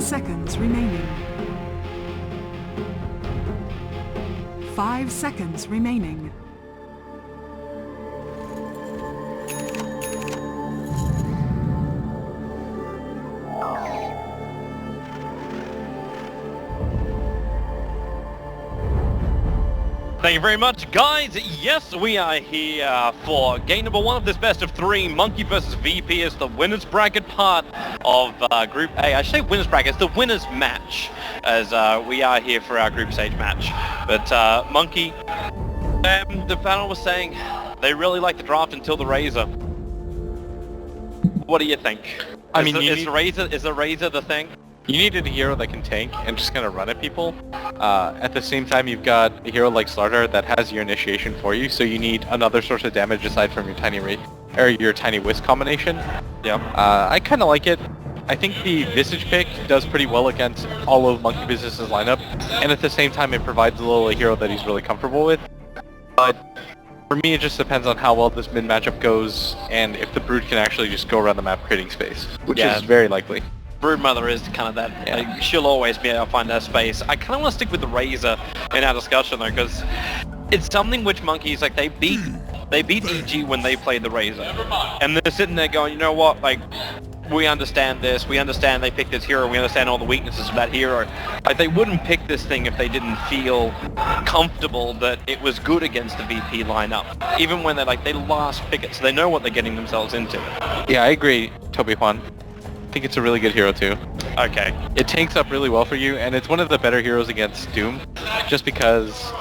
seconds remaining. 5 seconds remaining. Thank you very much, guys. Yes, we are here for game number 1 of this best of 3, Monkey versus VP is the winners bracket part of Group A. I should say winners bracket, it's the winners match, as we are here for our group stage match. But Monkey, the panel was saying they really like the draft until the Razor. What do you think? Is the Razor the thing? You needed a hero that can tank and just kind of run at people. At the same time, you've got a hero like Sylar that has your initiation for you, so you need another source of damage aside from your tiny Wisp combination. Yeah. I kind of like it. I think the Visage pick does pretty well against all of Monkey Business's lineup, and at the same time, it provides a hero that he's really comfortable with. But for me, it just depends on how well this mid matchup goes, and if the Brood can actually just go around the map creating space, which is very likely. Broodmother is kind of that, like, she'll always be able to find that space. I kind of want to stick with the Razor in our discussion though, because it's something which Monkeys, like, they beat EG when they played the Razor. And they're sitting there going, you know what, like, we understand this, we understand they picked this hero, we understand all the weaknesses of that hero. Like, they wouldn't pick this thing if they didn't feel comfortable that it was good against the VP lineup. Even when they last pick it, so they know what they're getting themselves into. Yeah, I agree, Toby Juan. I think it's a really good hero too. Okay. It tanks up really well for you, and it's one of the better heroes against Doom, just because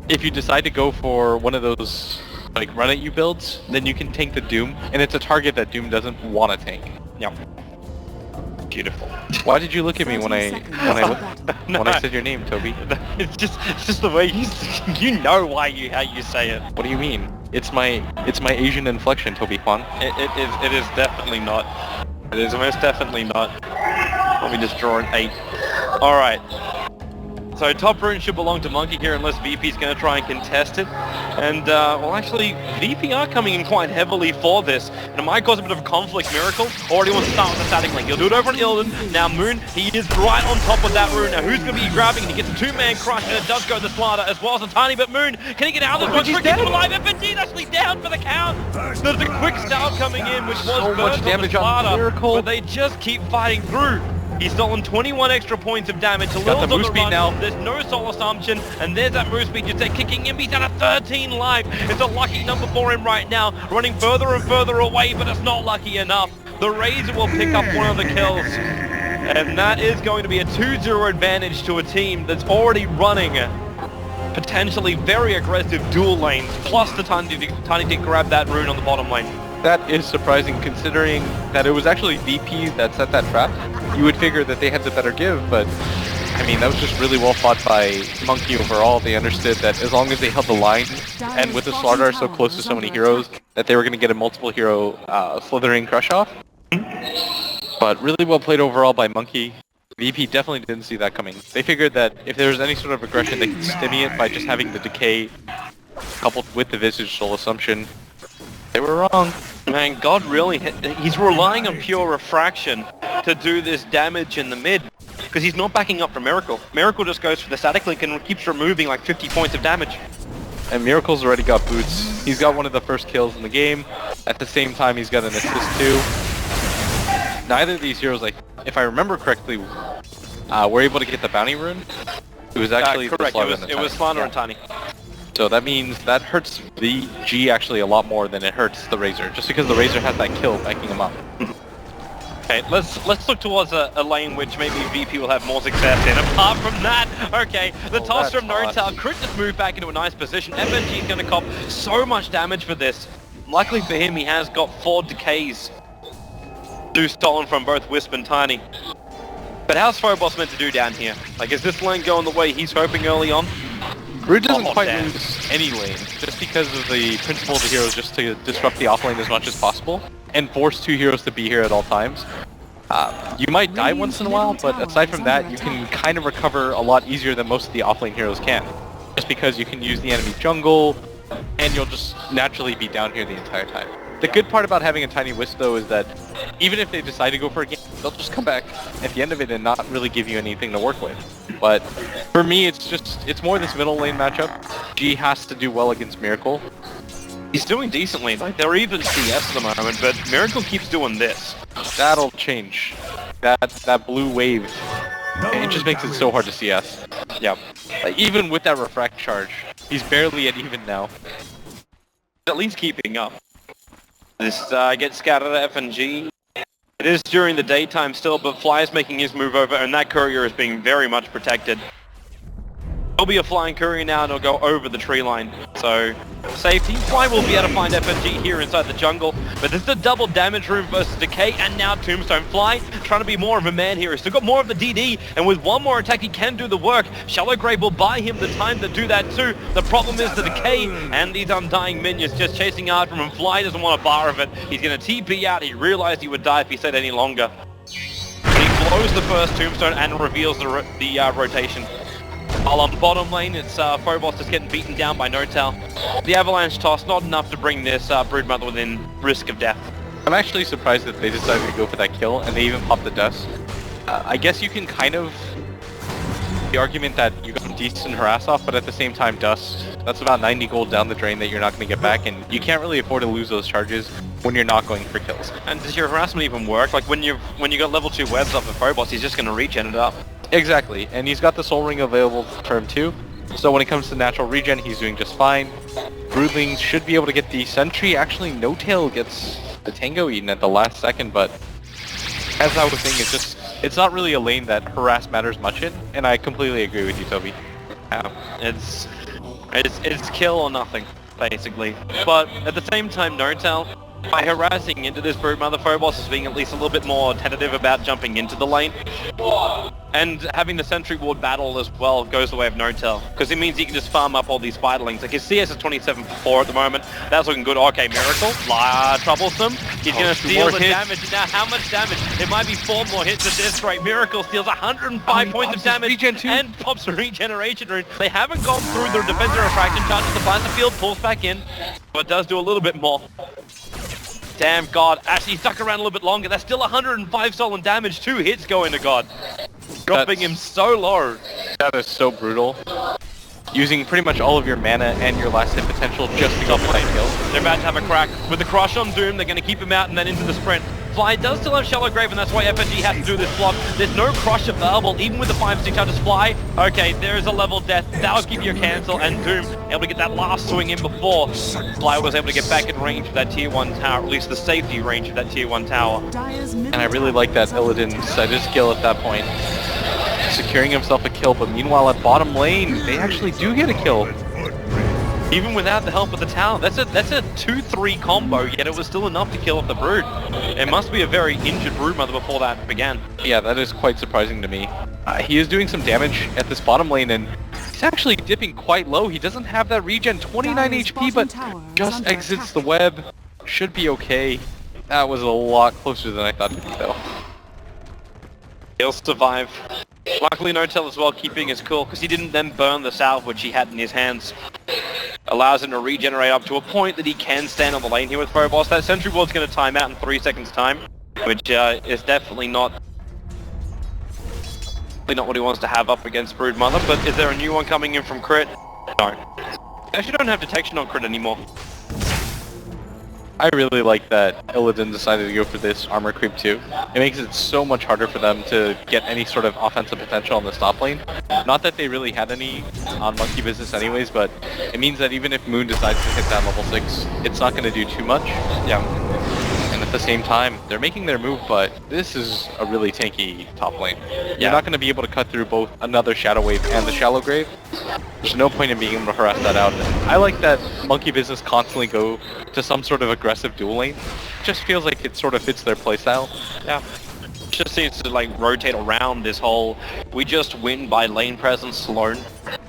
if you decide to go for one of those like run at you builds, then you can tank the Doom, and it's a target that Doom doesn't want to tank. Yep. Beautiful. Why did you look at me when I said your name, Toby? It's just the way you know how you say it. What do you mean? It's my Asian inflection, Toby Juan. It is definitely not. It is most definitely not. Let me just draw an 8. Alright. So top rune should belong to Monkey here unless VP's going to try and contest it. And, well actually, VP are coming in quite heavily for this. And it might cause a bit of a conflict. Miracle already wants to start with the static link. He'll do it over on Illidan. Now Moon, he is right on top of that rune. Now who's going to be grabbing? He gets a 2-man crush and it does go to Slaughter as well as a tiny bit. Moon, can he get out of this one? He's alive. FNG's actually down for the count. There's a quick stab coming in which was so much damage on Miracle. But they just keep fighting through. He's stolen 21 extra points of damage. Got the move speed now. There's no soul assumption, and there's that move speed. Just kicking him. He's down to 13 life. It's a lucky number for him right now, running further and further away, but it's not lucky enough. The Razor will pick up one of the kills, and that is going to be a 2-0 advantage to a team that's already running potentially very aggressive dual lanes, plus the Tiny Dick grab that rune on the bottom lane. That is surprising considering that it was actually VP that set that trap. You would figure that they had the better give, but I mean, that was just really well fought by Monkey overall. They understood that as long as they held the line, and with the Slaughter so close to so many heroes, that they were going to get a multiple hero slithering crush off. But really well played overall by Monkey. VP definitely didn't see that coming. They figured that if there was any sort of aggression, they could stimmy it by just having the decay coupled with the Visage Soul Assumption. They were wrong. Man, God really, he's relying on pure refraction to do this damage in the mid, because he's not backing up for Miracle. Miracle just goes for the static link and keeps removing like 50 points of damage. And Miracle's already got boots. He's got one of the first kills in the game. At the same time, he's got an assist too. Neither of these heroes, like, if I remember correctly, were able to get the bounty rune. It was actually correct. It was Slaughter and Tiny. So that means that hurts the G actually a lot more than it hurts the Razor, just because the Razor has that kill backing him up. Okay, let's look towards a lane which maybe VP will have more success in. Apart from that, okay, the toss from No-Tail could just move back into a nice position. FNG is going to cop so much damage for this. Luckily for him, he has got 4 decays. 2 stolen from both Wisp and Tiny. But how's Phobos meant to do down here? Like, is this lane going the way he's hoping early on? Brood doesn't quite lose any lane, just because of the principle of the heroes just to disrupt the offlane as much as possible, and force 2 heroes to be here at all times. You might die once in a while, but aside from that, you can kind of recover a lot easier than most of the offlane heroes can. Just because you can use the enemy jungle, and you'll just naturally be down here the entire time. The good part about having a Tiny Wisp though is that even if they decide to go for a game, they'll just come back at the end of it and not really give you anything to work with. But for me, it's more this middle lane matchup. G has to do well against Miracle. He's doing decently, like they're even CS at the moment, but Miracle keeps doing this. That'll change. That blue wave, it just makes it so hard to CS. Yeah. Like, even with that refract charge, he's barely at even now. At least keeping up. This gets scattered at FNG. It is during the daytime still, but Fly is making his move over, and that courier is being very much protected. There'll be a flying courier now, and it'll go over the tree line. So, safety. Fly will be able to find FNG here inside the jungle, but this is a double damage room versus Decay, and now Tombstone. Fly trying to be more of a man here. He's still got more of the DD, and with one more attack, he can do the work. Shallow Grave will buy him the time to do that too. The problem is the Decay and these undying minions just chasing after him, and Fly doesn't want a bar of it. He's going to TP out. He realized he would die if he stayed any longer. He blows the first Tombstone and reveals the rotation. While on bottom lane, it's Phobos just getting beaten down by Notal. The Avalanche toss, not enough to bring this Broodmother within risk of death. I'm actually surprised that they decided to go for that kill, and they even popped the dust. I guess you can kind of... the argument that you got decent harass off, but at the same time, dust. That's about 90 gold down the drain that you're not going to get back, and you can't really afford to lose those charges when you're not going for kills. And does your harassment even work? Like when you got level 2 webs up for Phobos, he's just going to regen it up. Exactly, and he's got the Soul Ring available for him too, so when it comes to natural regen, he's doing just fine. Broodlings should be able to get the Sentry. Actually, Notail gets the Tango eaten at the last second, but as I was saying, it's not really a lane that harass matters much in, and I completely agree with you, Toby. It's kill or nothing, basically. But at the same time, Notal, by harassing into this Broodmother, Phobos is being at least a little bit more tentative about jumping into the lane. And having the Sentry Ward battle as well goes the way of Notal, because it means he can just farm up all these Spiderlings. Like his CS is 27 for 4 at the moment. That's looking good. Okay, Miracle, troublesome. He's going to steal the damage. Now, how much damage? It might be 4 more hits at this rate. Miracle steals 105 points of damage and pops a regeneration rune. They haven't gone through the Defender Refraction charges to find the field, pulls back in, but does do a little bit more. Damn, God. Actually, he stuck around a little bit longer. That's still 105 stolen damage. 2 hits going to God. Dropping him so low. That is so brutal. Using pretty much all of your mana and your last hit potential just to go play a kill. They're about to have a crack. With the crush on Doom, they're going to keep him out and then into the sprint. Fly does still have Shallow Grave, and that's why FNG has to do this block. There's no crush available, even with the 5-6 charges. Fly, okay, there is a level death. That'll give you a cancel, and Doom able to get that last swing in before Fly was able to get back in range of that tier 1 tower, at least the safety range of that tier 1 tower. And I really like that Illidan set his skill at that point, securing himself a kill, but meanwhile at bottom lane, they actually do get a kill. Even without the help of the tower. That's a 2-3 combo, yet it was still enough to kill off the Brood. It must be a very injured Broodmother before that began. Yeah, that is quite surprising to me. He is doing some damage at this bottom lane, and he's actually dipping quite low. He doesn't have that regen, 29 HP, but just exits the web. Should be okay. That was a lot closer than I thought it would be, though. He'll survive. Luckily, Notal as well keeping his cool, because he didn't then burn the salve which he had in his hands. Allows him to regenerate up to a point that he can stand on the lane here with Phobos. That Sentry Ward's going to time out in 3 seconds time, which is definitely not what he wants to have up against Broodmother. But is there a new one coming in from crit? No. Actually don't have detection on crit anymore. I really like that Illidan decided to go for this armor creep too. It makes it so much harder for them to get any sort of offensive potential on the top lane. Not that they really had any on Monkey Business anyways, but it means that even if Moon decides to hit that level 6, it's not going to do too much. Yeah. And at the same time, they're making their move, but this is a really tanky top lane. You're not going to be able to cut through both another Shadow Wave and the Shallow Grave. There's no point in being able to harass that out. I like that Monkey Business constantly go to some sort of aggressive dual lane. It just feels like it sort of fits their playstyle. Yeah. It just seems to like rotate around this whole, we just win by lane presence alone.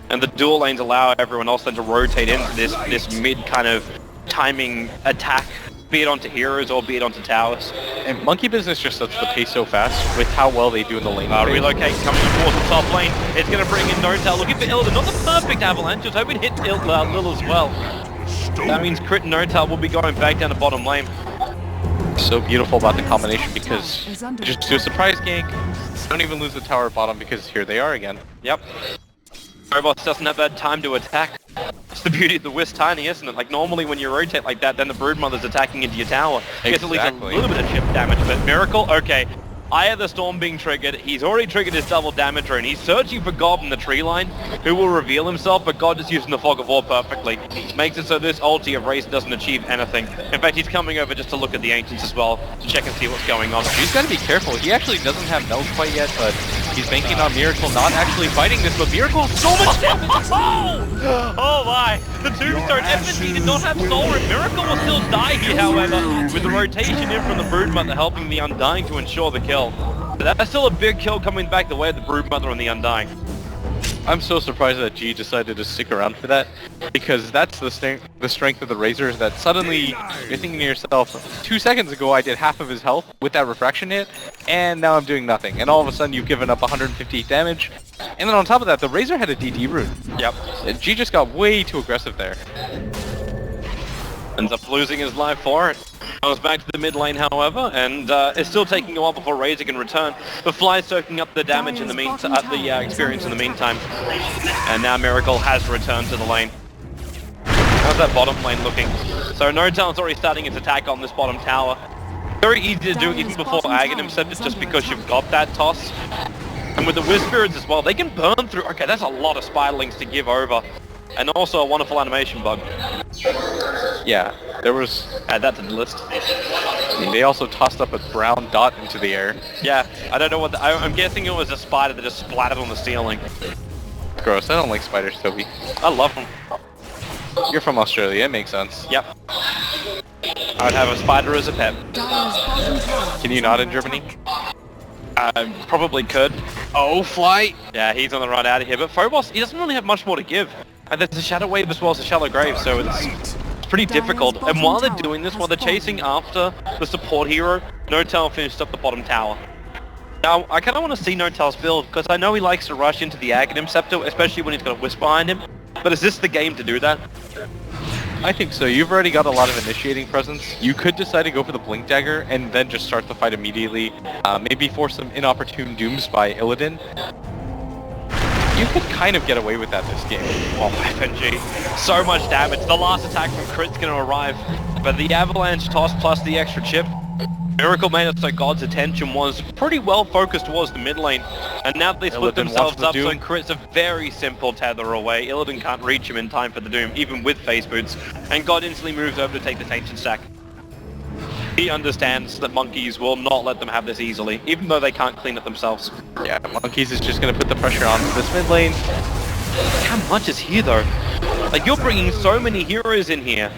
And the dual lanes allow everyone else then to rotate into this mid kind of timing attack, be it onto heroes or be it onto towers. And Monkey Business just sets the pace so fast with how well they do in the lane. Relocate coming towards the top lane. It's going to bring in Notal, looking for Illidan. Not the perfect avalanche, just hoping to hit Lil as well. That means crit and Notal will be going back down to bottom lane. So beautiful about the combination because Is under just do a surprise gank, don't even lose the tower bottom because here they are again. Yep. Phobos doesn't have that time to attack. It's the beauty of the Wisp Tiny, isn't it? Like normally when you rotate like that, then the Broodmother's attacking into your tower. You get to leave a little bit of chip damage, but Miracle, okay. I have the Storm being triggered. He's already triggered his double damage rune. He's searching for God in the tree line, who will reveal himself, but God is using the Fog of War perfectly. Makes it so this ulti of Race doesn't achieve anything. In fact, he's coming over just to look at the Ancients as well, to check and see what's going on. He's got to be careful. He actually doesn't have Meld quite yet, but he's banking on Miracle not actually fighting this, but Miracle so much damage! Oh my! The Tombstone FNG did not have Soul, and Miracle will still die here, however, with the rotation in from the Broodmother helping the Undying to ensure the kill. But that's still a big kill coming back the way of the Broodmother and the Undying. I'm so surprised that G decided to stick around for that, because that's the strength of the Razors, that suddenly you're thinking to yourself, 2 seconds ago I did half of his health with that refraction hit, and now I'm doing nothing. And all of a sudden you've given up 158 damage, and then on top of that, the Razor had a DD rune. Yep. G just got way too aggressive there. Ends up losing his life for it. Comes back to the mid lane, however, and it's still taking a while before Razor can return. The Fly's soaking up the damage in the meantime, the experience in the meantime. And now Miracle has returned to the lane. How's that bottom lane looking? So No-Talent's already starting its attack on this bottom tower. Very easy to do even before Aghanim Scepter, just because you've got that toss. And with the Wisp Spirits as well, they can burn through. Okay, that's a lot of Spiderlings to give over. And also a wonderful animation bug. Yeah, there was... Add that to the list. They also tossed up a brown dot into the air. Yeah, I don't know what I'm guessing it was a spider that just splattered on the ceiling. Gross, I don't like spiders, Toby. I love them. You're from Australia, it makes sense. Yep. I would have a spider as a pet. Can you not in Germany? Probably could. Oh, Fly! Yeah, he's on the run out of here, but Phobos, he doesn't really have much more to give. And there's a Shadow Wave as well as a Shallow Grave, so it's pretty difficult. And while they're doing this, while they're chasing after the support hero, No-Talent finished up the bottom tower. Now, I kind of want to see No-Talent's build, because I know he likes to rush into the Aghanim Scepter, especially when he's got a Wisp behind him. But is this the game to do that? I think so. You've already got a lot of initiating presence. You could decide to go for the Blink Dagger and then just start the fight immediately. Maybe force some inopportune dooms by Illidan. You could kind of get away with that this game. Oh, FNG. So much damage. The last attack from Crit's going to arrive. But the Avalanche toss plus the extra chip. Miracle made it so God's attention was pretty well focused towards the mid lane. And now they split themselves up, so Crit's a very simple tether away. Illidan can't reach him in time for the Doom, even with Phase Boots. And God instantly moves over to take this Ancient stack. He understands that Monkeys will not let them have this easily, even though they can't clean it themselves. Yeah, Monkeys is just going to put the pressure on this mid lane. How much is here though? Like, you're bringing so many heroes in here.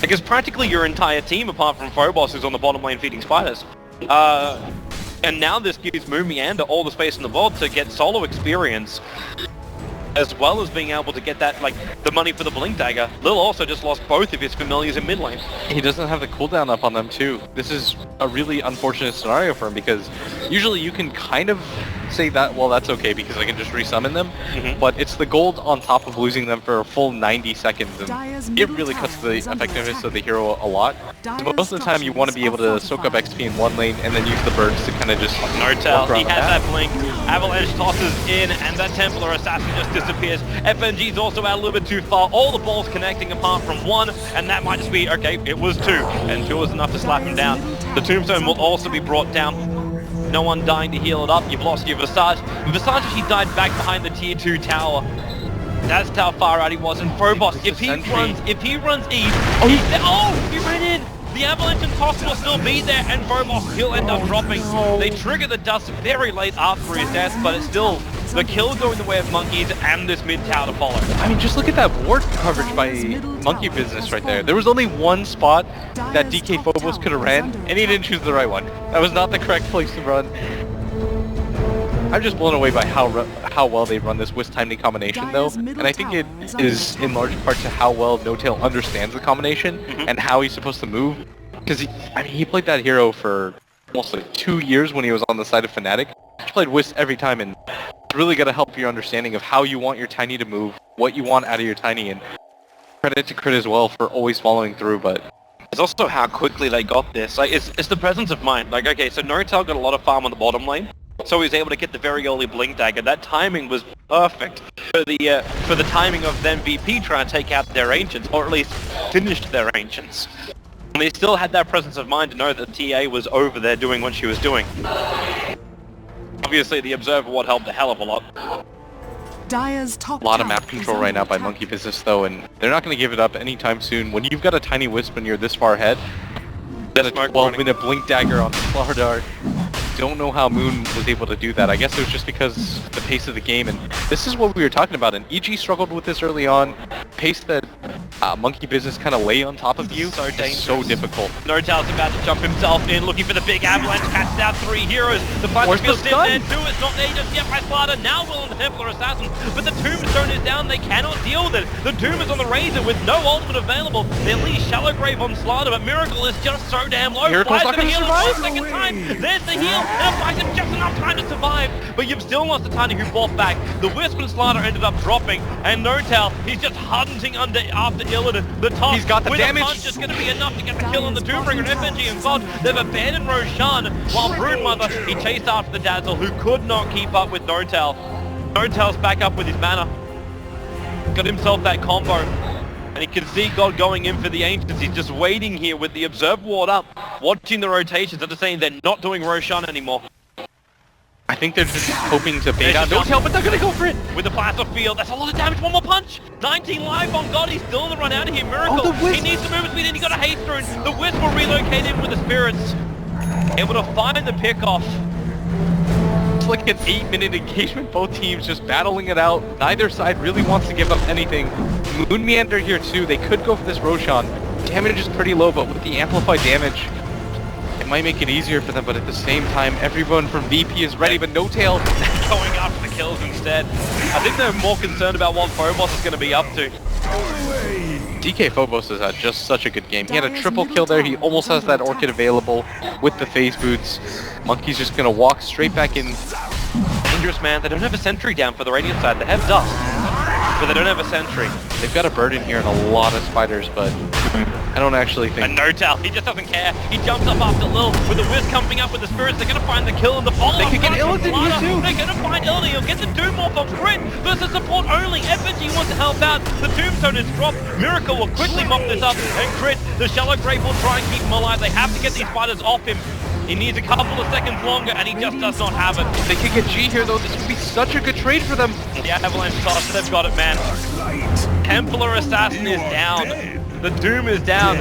Like, it's practically your entire team apart from Phobos who's on the bottom lane feeding spiders. And now this gives Moomiander all the space in the world to get solo experience, as well as being able to get that, like, the money for the Blink Dagger. Lil also just lost both of his familiars in mid lane. He doesn't have the cooldown up on them too. This is a really unfortunate scenario for him, because usually you can kind of say that, well, that's okay because I can just resummon them, but it's the gold on top of losing them for a full 90 seconds, and it really cuts the effectiveness of the hero a lot. Most of the time you want to be able to soak up XP in one lane and then use the birds to kind of just... No-Tal, he has that blink. Avalanche tosses in, and that Templar Assassin just disappears. FNG's also out a little bit too far. All the balls connecting apart from one, and that might just be, okay, it was two, and two was enough to slap him down. The Tombstone will also be brought down. No one dying to heal it up. You've lost your Visage. Visage actually died back behind the tier 2 tower. That's how far out he was. And Phobos, if he runs east, he ran in. The Avalanche and Toss will still be there, and Phobos, he'll end up dropping. They trigger the dust very late after his death, but it's still the kill going the way of Monkeys and this mid tower to follow. I mean, just look at that ward coverage by Monkey Business right there. There was only one spot that DK Phobos could have ran, and he didn't choose the right one. That was not the correct place to run. I'm just blown away by how well they run this Wisp Timing combination though, and I think it is in large part to how well No-Tail understands the combination and how he's supposed to move. Because he played that hero for almost like 2 years when he was on the side of Fnatic. He played Wisp every time, and it's really got to help your understanding of how you want your Tiny to move, what you want out of your Tiny, and credit to Crit as well for always following through, but It's also how quickly they got this. Like, it's the presence of mind. Like, okay, so Nortel got a lot of farm on the bottom lane, so he was able to get the very early blink dagger. That timing was perfect for the timing of them VP trying to take out their ancients, or at least finished their ancients. And they still had that presence of mind to know that TA was over there doing what she was doing. Obviously, the Observer Ward helped a hell of a lot. Dire's top A lot of tower map control is right under now by attack. Monkey Business though, and they're not going to give it up anytime soon. When you've got a tiny wisp and you're this far ahead, got a 12-minute blink dagger on the Slardar. Don't know how Moon was able to do that. I guess it was just because of the pace of the game, and this is what we were talking about. And EG struggled with this early on. Pace that Monkey Business kind of lay on top of you So is dangerous. so difficult. Nortel's about to jump himself in, looking for the big avalanche, catches out 3 heroes. The fight Where's the feels in there stun? too, it's not there just yet by Slaughter. Now Will and the Templar Assassin, but the Tombstone is down, they cannot deal with it. The Doom is on the Razor with no ultimate available. They leave Shallow Grave on Slaughter, but Miracle is just so damn low. Miracle's Flies not to the gonna heal in survive? 1 second time. There's the heal, and it buys him just enough time to survive. But you've still lost the Tiny who bought back. The Wisp and Slaughter ended up dropping, and Nortel, he's just hunting after Illidan. The top He's got the with damage. a punch is going to be enough to get the kill on the Doombringer and FNG and God. They've abandoned Roshan, while Broodmother, he chased after the Dazzle, who could not keep up with Nortel. Nortel's back up with his mana. Got himself that combo. And he can see God going in for the Ancients. He's just waiting here with the Observe Ward up, watching the rotations. They're saying they're not doing Roshan anymore. I think they're just hoping to bait There's out the Nortel, but they're going to go for it. With the Plasma Field, that's a lot of damage, one more punch! 19 live on God, he's still on the run out of here, Miracle! Oh, the Wisp. He needs to move his speed in, he got a haste rune! The Wisp will relocate in with the Spirits. Able to find the pick-off. It's like an 8-minute engagement, both teams just battling it out. Neither side really wants to give up anything. Moon Meander here too, they could go for this Roshan. Damage is pretty low, but with the amplified damage, it might make it easier for them, but at the same time, everyone from VP is ready, but no tail. Going after the kills instead. I think they're more concerned about what Phobos is going to be up to. DK Phobos has had just such a good game. He had a triple kill there, he almost has that Orchid available with the phase boots. Monkey's just gonna walk straight back in. Dangerous, man. They don't have a sentry down for the Radiant side. They have Dust, but they don't have a sentry. They've got a bird in here and a lot of spiders, but I don't actually think... And Nortel, he just doesn't care. He jumps up after Lil with the Wisp coming up with the Spirits. They're going to find the kill and the follow-up. They could get Illidan here too. They're going to find Illidan. He'll get the Doom off of Crit versus support only. FNG wants to help out. The Tombstone is dropped. Miracle will quickly mop this up. And Crit, the Shallow Grave will try and keep him alive. They have to get these fighters off him. He needs a couple of seconds longer, and he just does not have it. They could get G here though, this would be such a good trade for them. The Avalanche toss, they've got it, man. Templar Assassin is down. The Doom is down.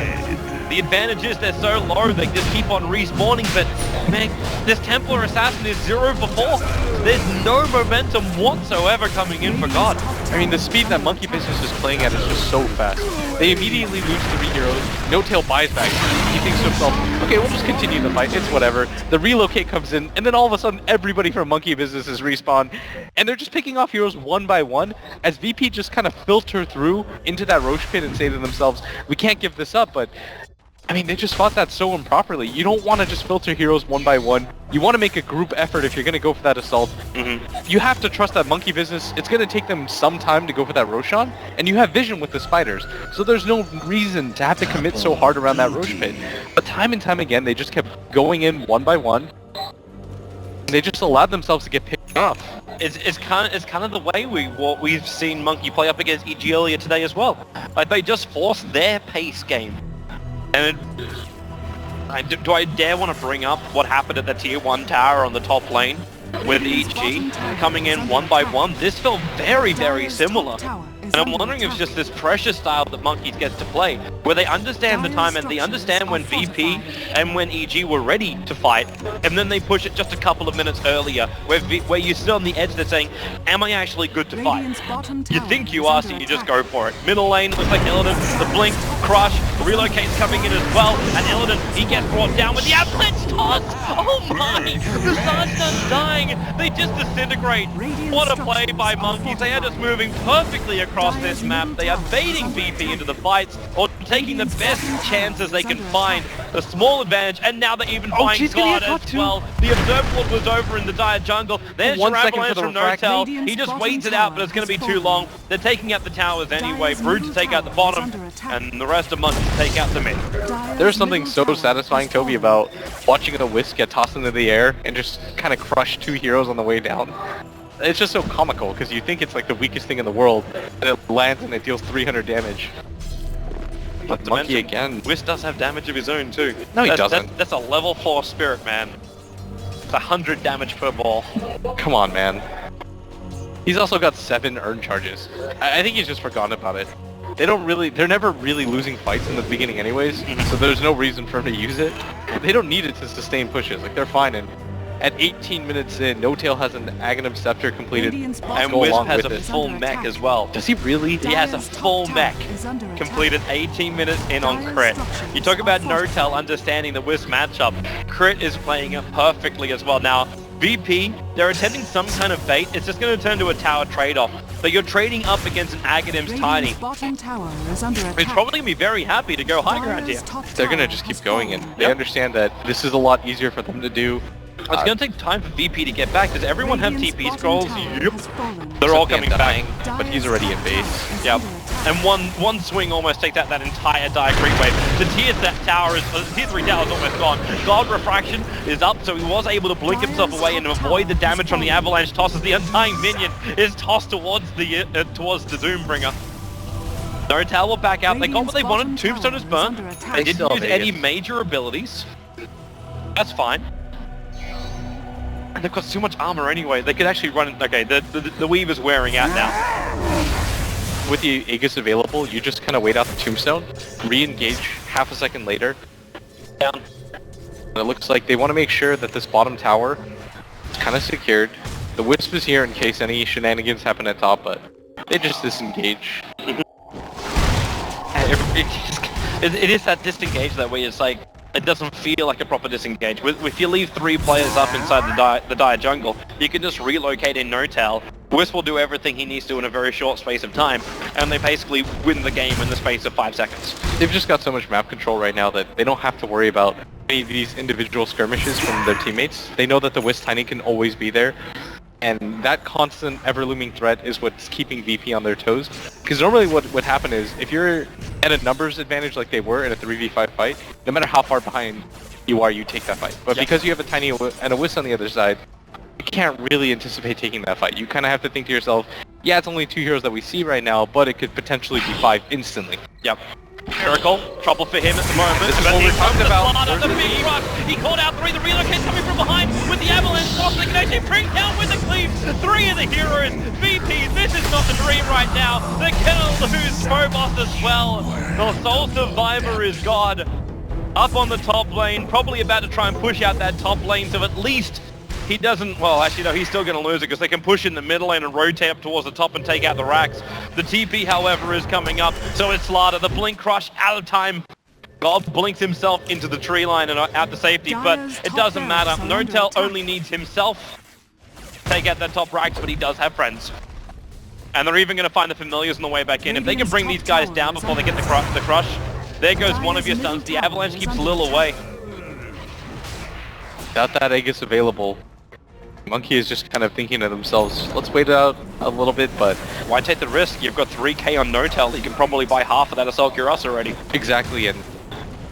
The advantage is they're so low, they just keep on respawning, but man, this Templar Assassin is 0 for 4. There's no momentum whatsoever coming in for God. I mean, the speed that Monkey Business is playing at is just so fast. They immediately lose 3 heroes. No Tail buys back. He thinks to himself, okay, we'll just continue the fight. It's whatever. The relocate comes in, and then all of a sudden, everybody from Monkey Business is respawned, and they're just picking off heroes one by one as VP just kind of filter through into that Roche pit and say to themselves, we can't give this up, but I mean, they just fought that so improperly. You don't want to just filter heroes one by one. You want to make a group effort if you're going to go for that assault. You have to trust that Monkey Business. It's going to take them some time to go for that Roshan, and you have vision with the spiders. So there's no reason to have to commit so hard around that Roche pit. But time and time again, they just kept going in one by one. And they just allowed themselves to get picked off. It's kind of the way we've seen Monkey play up against EG earlier today as well. Like, they just forced their pace game. And do I dare want to bring up what happened at the tier 1 tower on the top lane with EG coming in one by one? This felt very, very similar. And I'm wondering if it's just this pressure style that Monkeys gets to play, where they understand the time and they understand when VP and when EG were ready to fight, and then they push it just a couple of minutes earlier, where you sit on the edge, they're saying, am I actually good to fight? You think you are, so you just go for it. Middle lane looks like Illidan, the blink, crush, relocate's coming in as well, and Illidan, he gets brought down with the avalanche toss! Oh my! The Sarge's dying! They just disintegrate! What a play by Monkeys, they are just moving perfectly across this map. They are baiting VP into the fights, or taking the best chances they can find. The small advantage, and now they're even buying she's gonna guard get as caught too. well. The Observer was over in the dire jungle. There's your 1 second avalanche for the from refract. NoTel. Radiant's He just bottom waits it out, but tower it's going to be has too fallen. long. They're taking out the towers anyway. Dire's Brood to middle take out the tower is bottom, under attack. and the rest of Monkey to take out the mid. There's something so satisfying, Toby, about watching a Wisp get tossed into the air and just kind of crush 2 heroes on the way down. It's just so comical, because you think it's like the weakest thing in the world, and it lands and it deals 300 damage. But Monkey again. Wisp does have damage of his own too. No, he doesn't. That's a level 4 spirit, man. It's 100 damage per ball. Come on, man. He's also got 7 earn charges. I think he's just forgotten about it. They're never really losing fights in the beginning anyways, so there's no reason for him to use it. They don't need it to sustain pushes, like they're fine. And at 18 minutes in, NoTel has an Aghanim Scepter completed, Radiant's And bottom go Wisp along has with a it. full mech as well. Does he really? He has a Dire's full top mech. tower is under attack. Completed 18 minutes in on Dire's crit. structures You talk about are fortified. NoTel understanding the Wisp matchup. Crit is playing it perfectly as well. Now, VP, they're attempting some kind of bait. It's just going to turn to a tower trade-off. But you're trading up against an Aghanim's Tiny. Radiant's bottom tower is under attack. It's probably going to be very happy to go high ground here. Dire's top They're gonna tower just has keep going, and fallen. they Yep. understand that this is a lot easier for them to do. It's going to take time for VP to get back. Does everyone have Radiant's TP bottom scrolls? tower Yep. has fallen. They're all Except coming back. Undying, but he's already in base. Yep. And one swing almost takes out that entire dire creep wave. The tier 3 tower is almost gone. God Refraction is up, so he was able to blink himself away and avoid the damage from the avalanche tosses. The Undying minion is tossed towards the Doombringer. NoTel will back out. They got what they wanted. Tombstone is burnt. They didn't Still use any Vegas. major abilities. That's fine. And they've got so much armor anyway. They could actually run. Okay, the weave is wearing out now. With the Aegis available, you just kind of wait out the Tombstone, re-engage half a second later. Down. And it looks like they want to make sure that this bottom tower is kind of secured. The Wisp is here in case any shenanigans happen at top, but they just disengage. It is that disengage that way. It's like it doesn't feel like a proper disengage. If you leave 3 players up inside the dire jungle, you can just relocate in NoTel. Wisp will do everything he needs to in a very short space of time, and they basically win the game in the space of 5 seconds. They've just got so much map control right now that they don't have to worry about any of these individual skirmishes from their teammates. They know that the Wisp Tiny can always be there, and that constant ever-looming threat is what's keeping VP on their toes. Because normally what would happen is, if you're at a numbers advantage like they were in a 3v5 fight, no matter how far behind you are, you take that fight. But Yep. because you have a Tiny and a Wisp on the other side, you can't really anticipate taking that fight. You kind of have to think to yourself, yeah, it's only 2 heroes that we see right now, but it could potentially be 5 instantly. Yep. Miracle, trouble for him at the moment. This is but what here we're talking comes the about. Slaughter, the There's big rush. He caught out 3. The relocate coming from behind with the avalanche toss. They can actually bring down with the cleave 3 of the heroes. VP, this is not the dream right now. They're gonna lose Phobos as well. The sole survivor is God. Up on the top lane, probably about to try and push out that top lane, so at least he doesn't, well actually no, he's still going to lose it because they can push in the middle lane and rotate up towards the top and take out the racks. The TP however is coming up, so it's Slaughter. The Blink Crush out of time. God blinks himself into the tree line and out to safety, but it doesn't matter. NoTel only needs himself to take out that top racks, but he does have friends. And they're even going to find the familiars on the way back in. If they can bring these guys down before they get the crush, there goes one of your stuns. The avalanche keeps Lil away. Without that Aegis available, Monkey is just kind of thinking to themselves, let's wait out a little bit, but... Why take the risk? You've got 3k on NoTel. You can probably buy half of that Assault Cuirass already. Exactly, and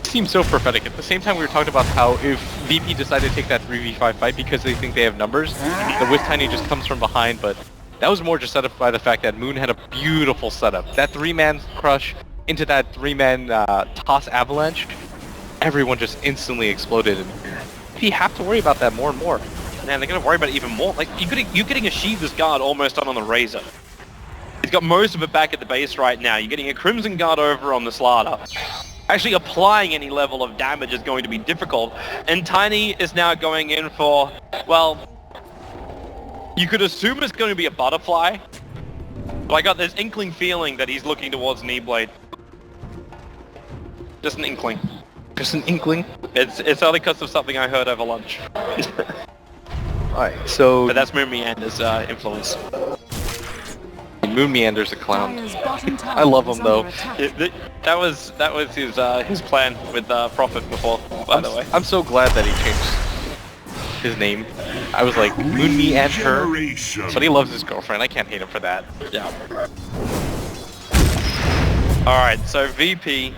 it seems so prophetic. At the same time, we were talking about how if VP decided to take that 3v5 fight because they think they have numbers, the Wisp Tiny just comes from behind, but that was more just set up by the fact that Moon had a beautiful setup. That 3-man crush into that 3-man toss avalanche, everyone just instantly exploded, and you have to worry about that more and more. Man, they're going to worry about it even more. Like, you're getting a Sheaver's Guard almost on the Razor. He's got most of it back at the base right now. You're getting a Crimson Guard over on the Slaughter. Actually applying any level of damage is going to be difficult. And Tiny is now going in for, well, you could assume it's going to be a Butterfly. But I got this inkling feeling that he's looking towards Kneeblade. Just an inkling. Just an inkling. It's only because of something I heard over lunch. Alright, so But that's Moon Meander's influence. Moon Moon Meander's a clown. Dire's bottom tower I love him is though. under attack. That was his plan with Prophet before, by the way. I'm so glad that he changed his name. I was like, Moon Me and her. But he loves his girlfriend. I can't hate him for that. Yeah. Alright, so VP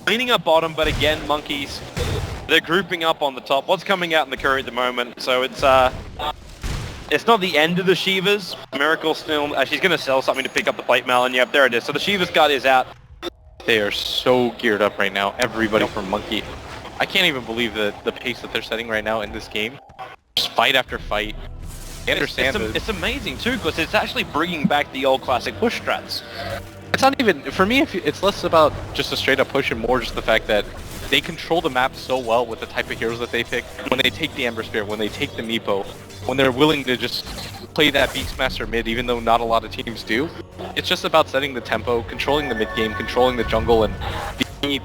cleaning up bottom, but again, monkeys, they're grouping up on the top. What's coming out in the curry at the moment? So it's not the end of the Shivas. Miracle still, she's going to sell something to pick up the plate mail, and yep, there it is. So the Shivas guard is out. They are so geared up right now. Everybody from Monkey. I can't even believe the pace that they're setting right now in this game. Just fight after fight. I understand it's amazing too, because it's actually bringing back the old classic push strats. It's not even, for me, it's less about just a straight up push and more just the fact that they control the map so well with the type of heroes that they pick. When they take the Ember Spirit, when they take the Meepo, when they're willing to just play that Beastmaster mid, even though not a lot of teams do. It's just about setting the tempo, controlling the mid game, controlling the jungle, and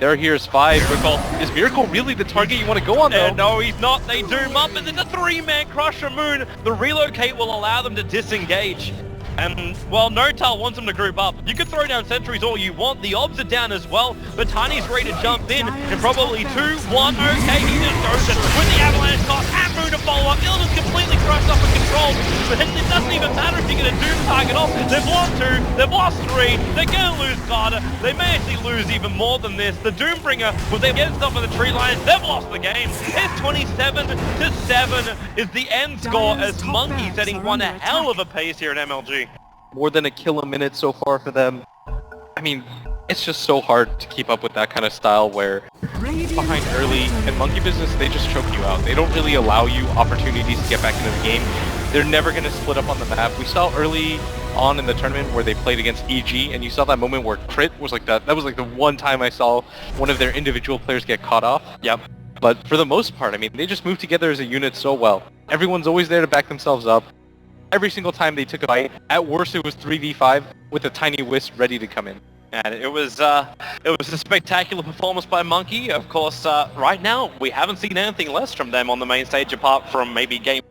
there here's 5. Miracle. Is Miracle really the target you want to go on though? No, he's not. They doom up, and there's a 3-man crush from Moon. The relocate will allow them to disengage. And, well, Notal wants them to group up. You can throw down sentries all you want. The obs are down as well. But Tiny's ready to jump in. And probably 2, 1, okay, he just goes it with the avalanche toss and Moon to follow up. Illidan's completely crushed up and controlled. But it doesn't even matter if you get a Doom target off. They've lost 2, they've lost 3. They're going to lose Carter. They may actually lose even more than this. The Doombringer, will they get stuff on the tree lines? They've lost the game. It's 27-7 is the end score as Monkey setting one hell of a pace here at MLG. More than a kill a minute so far for them. I mean, it's just so hard to keep up with that kind of style where behind early, and Monkey Business, they just choke you out. They don't really allow you opportunities to get back into the game. They're never going to split up on the map. We saw early on in the tournament where they played against EG, and you saw that moment where Crit was like that. That was like the one time I saw one of their individual players get caught off. Yep. But for the most part, I mean, they just move together as a unit so well. Everyone's always there to back themselves up. Every single time they took a fight, at worst it was 3v5 with a tiny wisp ready to come in. And it was a spectacular performance by Monkey. Of course, right now we haven't seen anything less from them on the main stage apart from maybe game